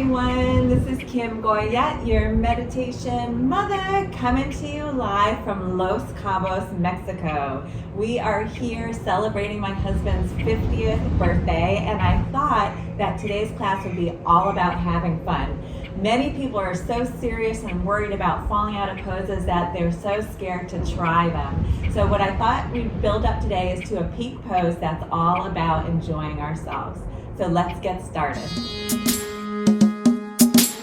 everyone, this is Kim Goyette, your meditation mother, coming to you live from Los Cabos, Mexico. We are here celebrating my husband's 50th birthday, and I thought that today's class would be all about having fun. Many people are so serious and worried about falling out of poses that they're so scared to try them. So what I thought we'd build up today is to a peak pose that's all about enjoying ourselves. So let's get started.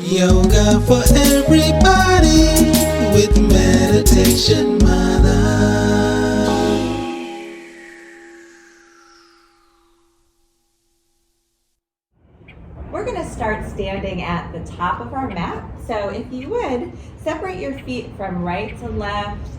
Yoga for everybody with Meditation Mutha. We're going to start standing at the top of our mat. So if you would, separate your feet from right to left,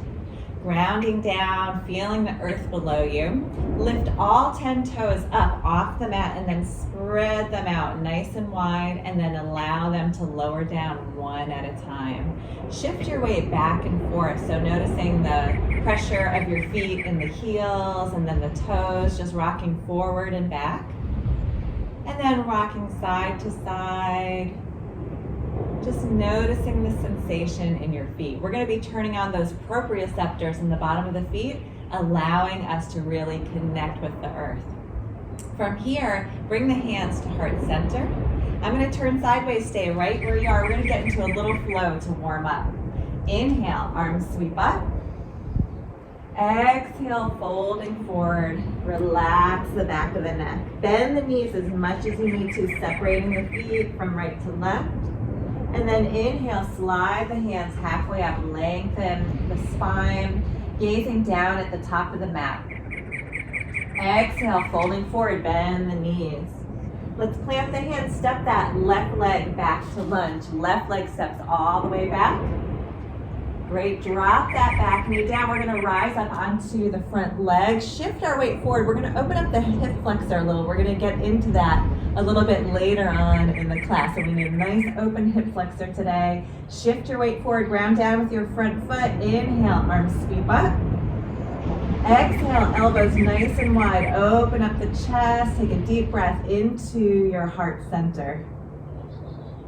grounding down, feeling the earth below you. Lift all 10 toes up off the mat and then spread them out nice and wide, and then allow them to lower down one at a time. Shift your weight back and forth, so noticing the pressure of your feet in the heels and then the toes, just rocking forward and back. And then rocking side to side. Just noticing the sensation in your feet. We're going to be turning on those proprioceptors in the bottom of the feet, allowing us to really connect with the earth. From here, bring the hands to heart center. I'm going to turn sideways, stay right where you are. We're going to get into a little flow to warm up. Inhale, arms sweep up. Exhale, folding forward. Relax the back of the neck. Bend the knees as much as you need to, separating the feet from right to left. And then inhale, slide the hands halfway up, lengthen the spine, gazing down at the top of the mat. Exhale, folding forward, bend the knees. Let's plant the hands, step that left leg back to lunge. Left leg steps all the way back. Great, drop that back knee down. We're gonna rise up onto the front leg, shift our weight forward. We're gonna open up the hip flexor a little. We're gonna get into that a little bit later on in the class. So we need a nice open hip flexor today. Shift your weight forward, ground down with your front foot. Inhale, arms sweep up. Exhale, elbows nice and wide. Open up the chest, take a deep breath into your heart center.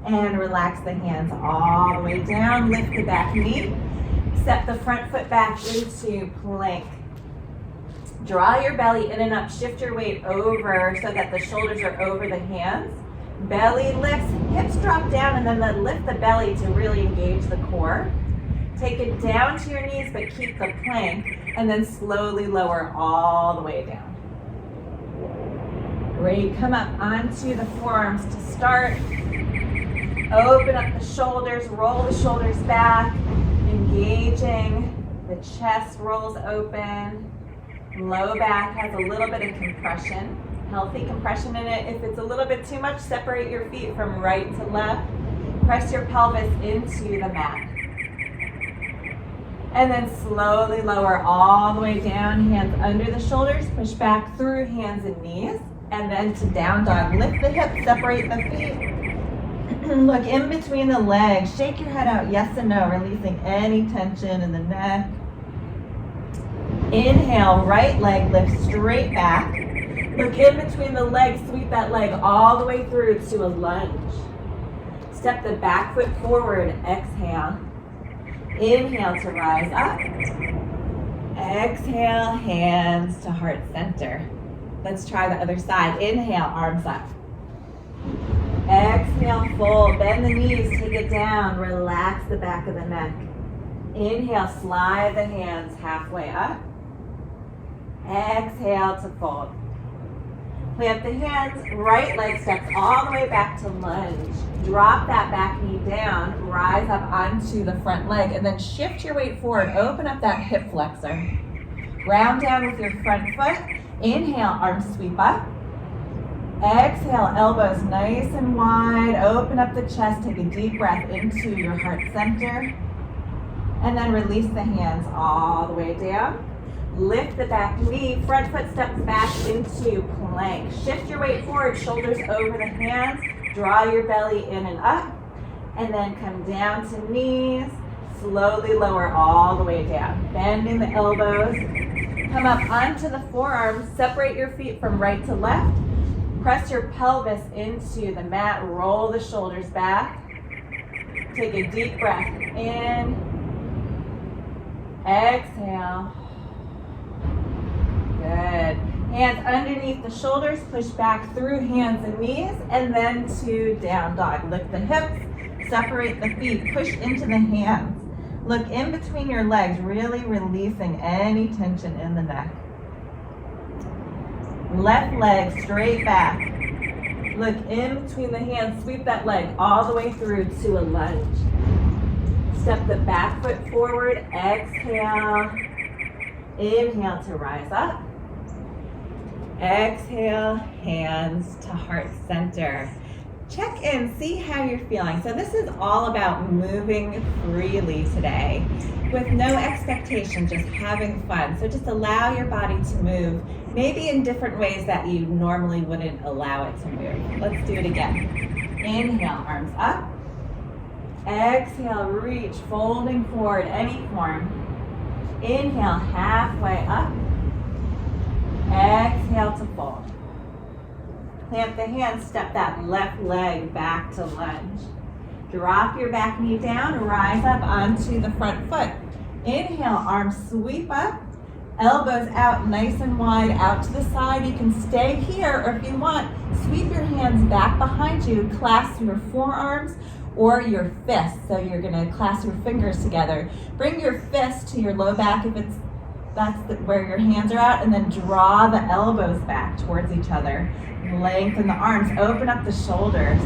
And relax the hands all the way down. Lift the back knee. Step the front foot back into plank. Draw your belly in and up. Shift your weight over so that the shoulders are over the hands. Belly lifts, hips drop down, and then lift the belly to really engage the core. Take it down to your knees, but keep the plank, and then slowly lower all the way down. Great, come up onto the forearms to start. Open up the shoulders, roll the shoulders back, engaging. The chest rolls open. Low back has a little bit of compression, healthy compression in it. If it's a little bit too much, separate your feet from right to left. Press your pelvis into the mat. And then slowly lower all the way down, hands under the shoulders, push back through hands and knees, and then to down dog. Lift the hips, separate the feet. Look in between the legs, shake your head out, yes and no, releasing any tension in the neck. Inhale, right leg lifts straight back. Look in between the legs, sweep that leg all the way through to a lunge. Step the back foot forward, exhale. Inhale to rise up. Exhale, hands to heart center. Let's try the other side. Inhale, arms up. Exhale, fold, bend the knees, take it down, relax the back of the neck. Inhale, slide the hands halfway up. Exhale to fold. Plant the hands, right leg steps all the way back to lunge. Drop that back knee down, rise up onto the front leg, and then shift your weight forward. Open up that hip flexor. Ground down with your front foot. Inhale, arms sweep up. Exhale, elbows nice and wide. Open up the chest, take a deep breath into your heart center. And then release the hands all the way down. Lift the back knee, front foot steps back into plank. Shift your weight forward, shoulders over the hands. Draw your belly in and up. And then come down to knees. Slowly lower all the way down. Bending the elbows. Come up onto the forearms. Separate your feet from right to left. Press your pelvis into the mat, roll the shoulders back. Take a deep breath in, exhale. Good. Hands underneath the shoulders, push back through hands and knees, and then to down dog. Lift the hips, separate the feet, push into the hands. Look in between your legs, really releasing any tension in the neck. Left leg straight back. Look in between the hands, sweep that leg all the way through to a lunge. Step the back foot forward, exhale. Inhale to rise up. Exhale, hands to heart center. Check in, see how you're feeling. So this is all about moving freely today with no expectation, just having fun. So just allow your body to move, maybe in different ways that you normally wouldn't allow it to move. Let's do it again. Inhale, arms up. Exhale, reach, folding forward, any form. Inhale, halfway up. Exhale to fold. Plant the hands, step that left leg back to lunge. Drop your back knee down, rise up onto the front foot. Inhale, arms sweep up, elbows out nice and wide, out to the side. You can stay here, or if you want, sweep your hands back behind you, clasp your forearms or your fists. So you're gonna clasp your fingers together. Bring your fist to your low back if that's where your hands are at, and then draw the elbows back towards each other. Lengthen the arms, open up the shoulders.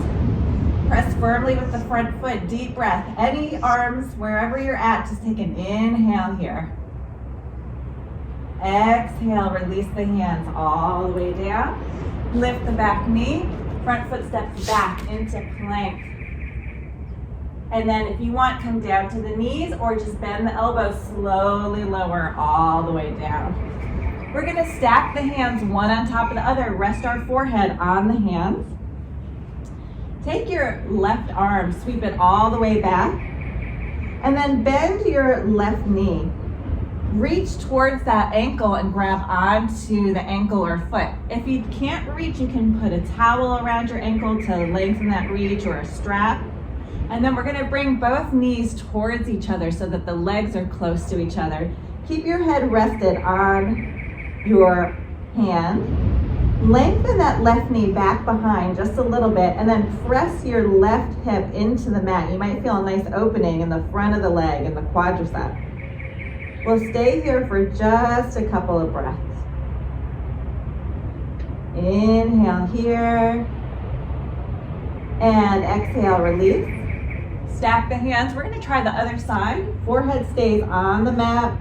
Press firmly with the front foot, deep breath. Any arms, wherever you're at, just take an inhale here. Exhale, release the hands all the way down. Lift the back knee, front foot steps back into plank. And then if you want, come down to the knees or just bend the elbows, slowly lower all the way down. We're gonna stack the hands one on top of the other, rest our forehead on the hands. Take your left arm, sweep it all the way back, and then bend your left knee. Reach towards that ankle and grab onto the ankle or foot. If you can't reach, you can put a towel around your ankle to lengthen that reach, or a strap. And then we're gonna bring both knees towards each other so that the legs are close to each other. Keep your head rested on your hand. Lengthen that left knee back behind just a little bit, and then press your left hip into the mat. You might feel a nice opening in the front of the leg, in the quadriceps. We'll stay here for just a couple of breaths. Inhale here, and exhale, release. Stack the hands. We're gonna try the other side. Forehead stays on the mat.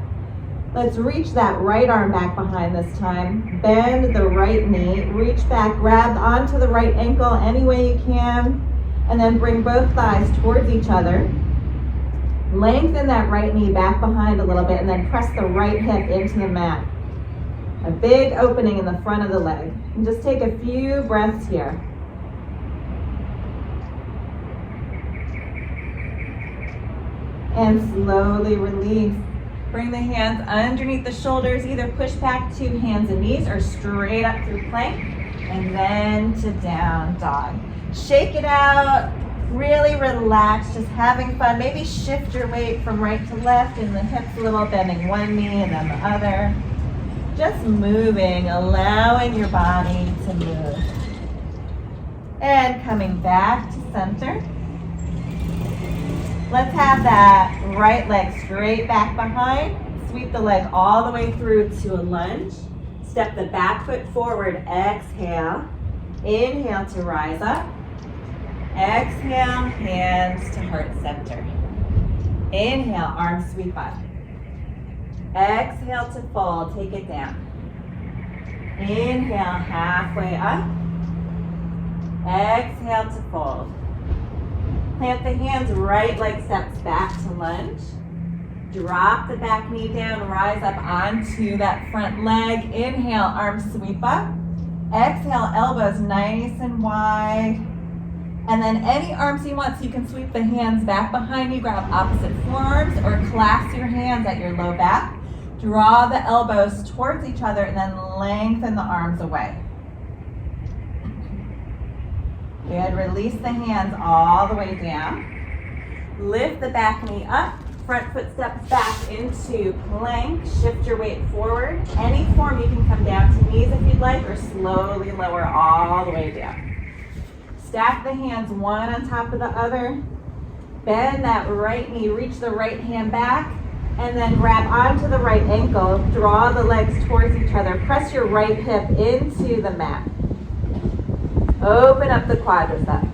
Let's reach that right arm back behind this time. Bend the right knee, reach back, grab onto the right ankle any way you can, and then bring both thighs towards each other. Lengthen that right knee back behind a little bit, and then press the right hip into the mat. A big opening in the front of the leg. And just take a few breaths here. And slowly release. Bring the hands underneath the shoulders, either push back to hands and knees or straight up through plank, and then to down dog. Shake it out, really relax, just having fun. Maybe shift your weight from right to left in the hips a little, bending one knee and then the other. Just moving, allowing your body to move. And coming back to center. Let's have that right leg straight back behind. Sweep the leg all the way through to a lunge. Step the back foot forward, exhale. Inhale to rise up. Exhale, hands to heart center. Inhale, arms sweep up. Exhale to fold, take it down. Inhale, halfway up. Exhale to fold. Plant the hands, right leg steps back to lunge. Drop the back knee down, rise up onto that front leg. Inhale, arms sweep up. Exhale, elbows nice and wide. And then any arms you want, so you can sweep the hands back behind you, grab opposite forearms, or clasp your hands at your low back. Draw the elbows towards each other and then lengthen the arms away. Good, release the hands all the way down. Lift the back knee up, front foot steps back into plank, shift your weight forward. Any form you can come down to knees if you'd like, or slowly lower all the way down. Stack the hands one on top of the other. Bend that right knee, reach the right hand back, and then grab onto the right ankle. Draw the legs towards each other. Press your right hip into the mat. Open up the quadriceps.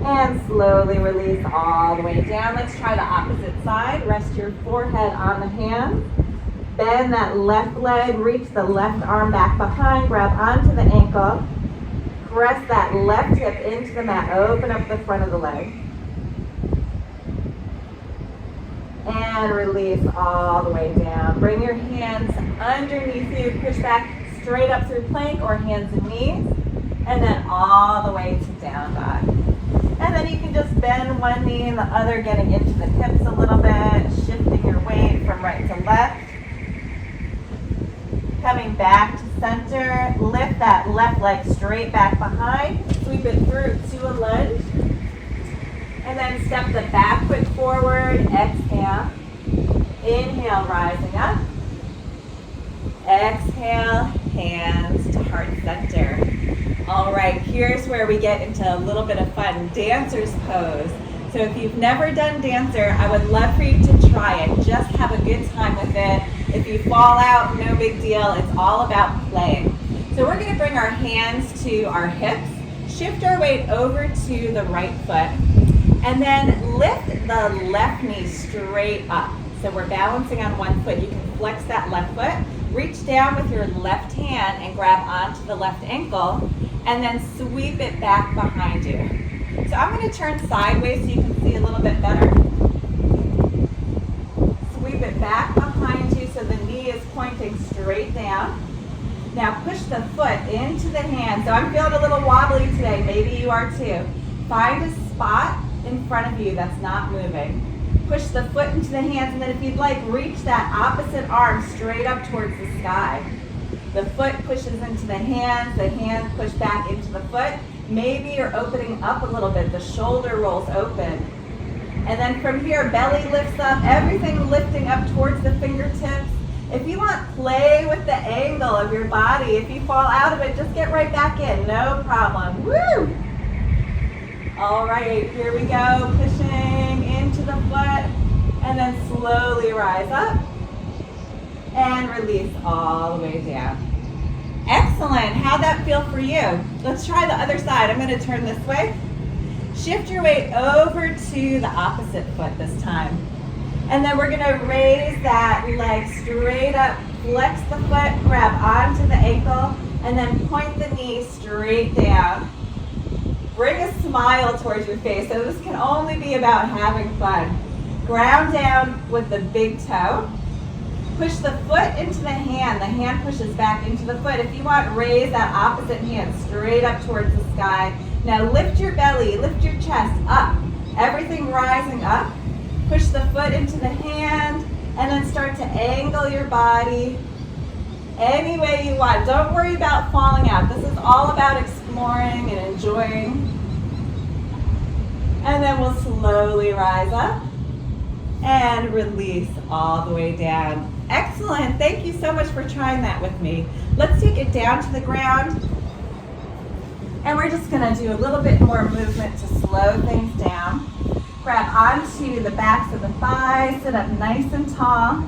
And slowly release all the way down. Let's try the opposite side. Rest your forehead on the hand. Bend that left leg, reach the left arm back behind, grab onto the ankle. Press that left hip into the mat. Open up the front of the leg. And release all the way down. Bring your hands underneath you. Push back straight up through plank or hands and knees. And then all the way to down dog. And then you can just bend one knee and the other, getting into the hips a little bit, shifting your weight from right to left. Coming back to center, lift that left leg straight back behind, sweep it through to a lunge. And then step the back foot forward, exhale. Inhale, rising up. Exhale, hands to heart center. All right, here's where we get into a little bit of fun, dancer's pose. So if you've never done dancer, I would love for you to try it. Just have a good time with it. If you fall out, no big deal. It's all about playing. So we're going to bring our hands to our hips, shift our weight over to the right foot, and then lift the left knee straight up. So we're balancing on one foot. You can flex that left foot, reach down with your left hand and grab onto the left ankle, and then sweep it back behind you. So I'm going to turn sideways so you can see a little bit better. Sweep it back behind you so the knee is pointing straight down. Now push the foot into the hand. So I'm feeling a little wobbly today. Maybe you are too. Find a spot in front of you that's not moving. Push the foot into the hands, and then if you'd like, reach that opposite arm straight up towards the sky. The foot pushes into the hands push back into the foot. Maybe you're opening up a little bit, the shoulder rolls open. And then from here, belly lifts up, everything lifting up towards the fingertips. If you want, play with the angle of your body. If you fall out of it, just get right back in, no problem. Woo! All right, here we go, pushing into the foot, and then slowly rise up, and release all the way down. Excellent, how'd that feel for you? Let's try the other side. I'm gonna turn this way. Shift your weight over to the opposite foot this time. And then we're gonna raise that leg straight up, flex the foot, grab onto the ankle, and then point the knee straight down. Bring a smile towards your face. So this can only be about having fun. Ground down with the big toe. Push the foot into the hand pushes back into the foot. If you want, raise that opposite hand straight up towards the sky. Now lift your belly, lift your chest up. Everything rising up. Push the foot into the hand, and then start to angle your body any way you want. Don't worry about falling out. This is all about exploring and enjoying. And then we'll slowly rise up and release all the way down. Excellent. Thank you so much for trying that with me. Let's take it down to the ground. And we're just going to do a little bit more movement to slow things down. Grab onto the backs of the thighs, sit up nice and tall,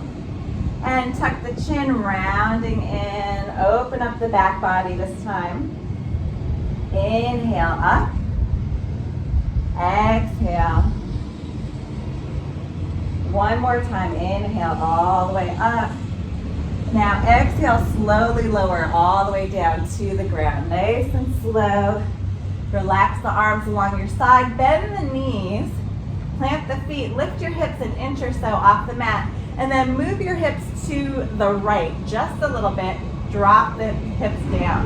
and tuck the chin, rounding in. Open up the back body this time. Inhale up. Exhale. One more time. Inhale all the way up. Now exhale, slowly lower all the way down to the ground. Nice and slow. Relax the arms along your side. Bend the knees. Plant the feet. Lift your hips an inch or so off the mat. And then move your hips to the right just a little bit. Drop the hips down.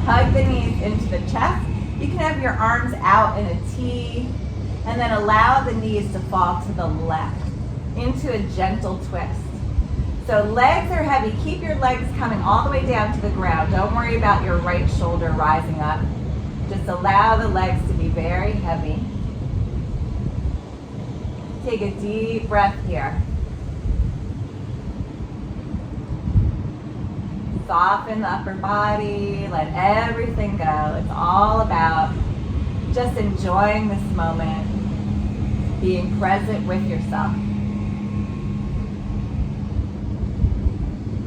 Hug the knees into the chest. You can have your arms out in a T, and then allow the knees to fall to the left into a gentle twist. So legs are heavy. Keep your legs coming all the way down to the ground. Don't worry about your right shoulder rising up. Just allow the legs to be very heavy. Take a deep breath here. Soften the upper body. Let everything go. It's all about just enjoying this moment, being present with yourself.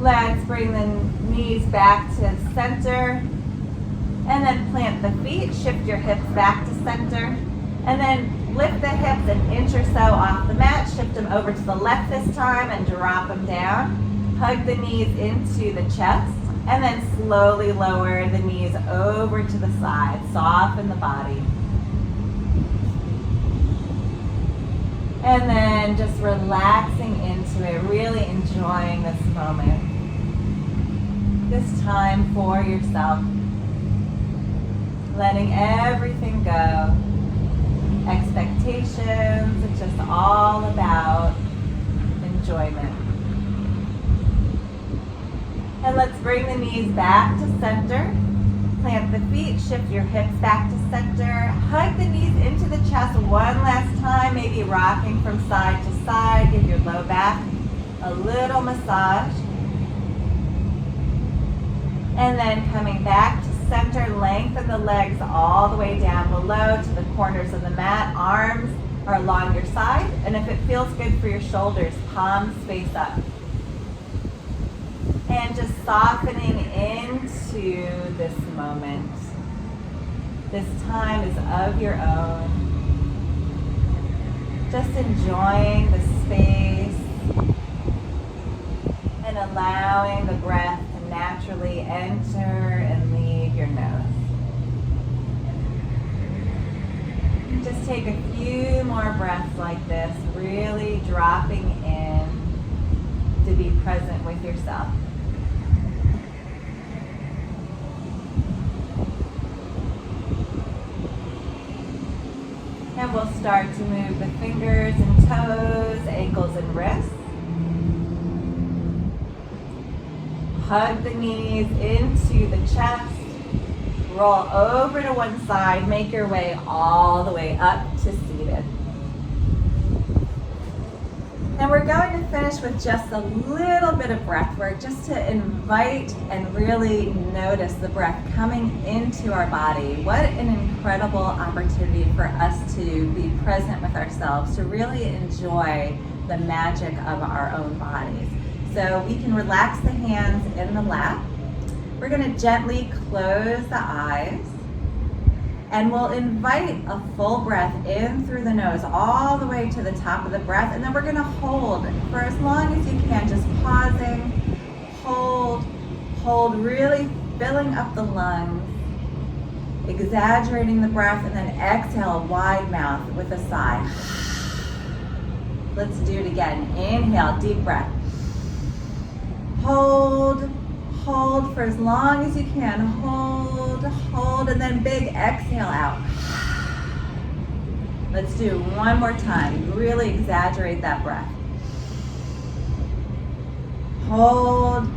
Let's bring the knees back to center, and then plant the feet. Shift your hips back to center, and then lift the hips an inch or so off the mat. Shift them over to the left this time and drop them down. Hug the knees into the chest, and then slowly lower the knees over to the side. Soften the body. And then just relaxing into it, really enjoying this moment. This time for yourself. Letting everything go. Expectations, it's just all about enjoyment. And let's bring the knees back to center. Plant the feet, shift your hips back to center. Hug the knees into the chest one last time, maybe rocking from side to side. Give your low back a little massage. And then coming back to center, lengthen the legs all the way down below to the corners of the mat. Arms are along your side. And if it feels good for your shoulders, palms face up. And just softening into this moment. This time is of your own. Just enjoying the space and allowing the breath to naturally enter and leave your nose. Just take a few more breaths like this, really dropping in to be present with yourself. And we'll start to move the fingers and toes, ankles and wrists. Hug the knees into the chest. Roll over to one side. Make your way all the way up to seated. And we're going to finish with just a little bit of breath work, just to invite and really notice the breath coming into our body. What an incredible opportunity for us to be present with ourselves, to really enjoy the magic of our own bodies. So we can relax the hands in the lap. We're going to gently close the eyes. And we'll invite a full breath in through the nose all the way to the top of the breath. And then we're going to hold for as long as you can, just pausing, hold, really filling up the lungs, exaggerating the breath, and then exhale a wide mouth with a sigh. Let's do it again. Inhale, deep breath. Hold for as long as you can. Hold, and then big exhale out. Let's do it one more time. Really exaggerate that breath. Hold,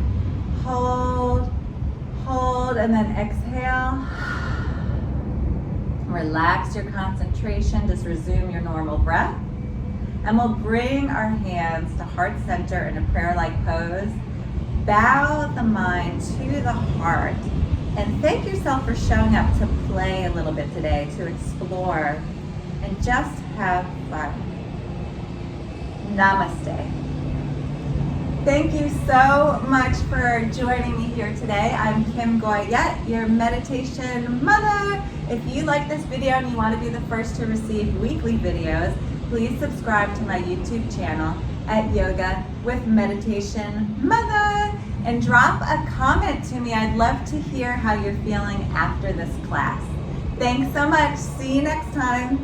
and then exhale. Relax your concentration. Just resume your normal breath. And we'll bring our hands to heart center in a prayer-like pose. Bow the mind to the heart and thank yourself for showing up to play a little bit today, to explore and just have fun. Namaste. Thank you so much for joining me here today. I'm Kim Goyette, your meditation mother. If you like this video and you want to be the first to receive weekly videos, please subscribe to my YouTube channel at Yoga with Meditation Mutha, and drop a comment to me. I'd love to hear how you're feeling after this class. Thanks so much. See you next time.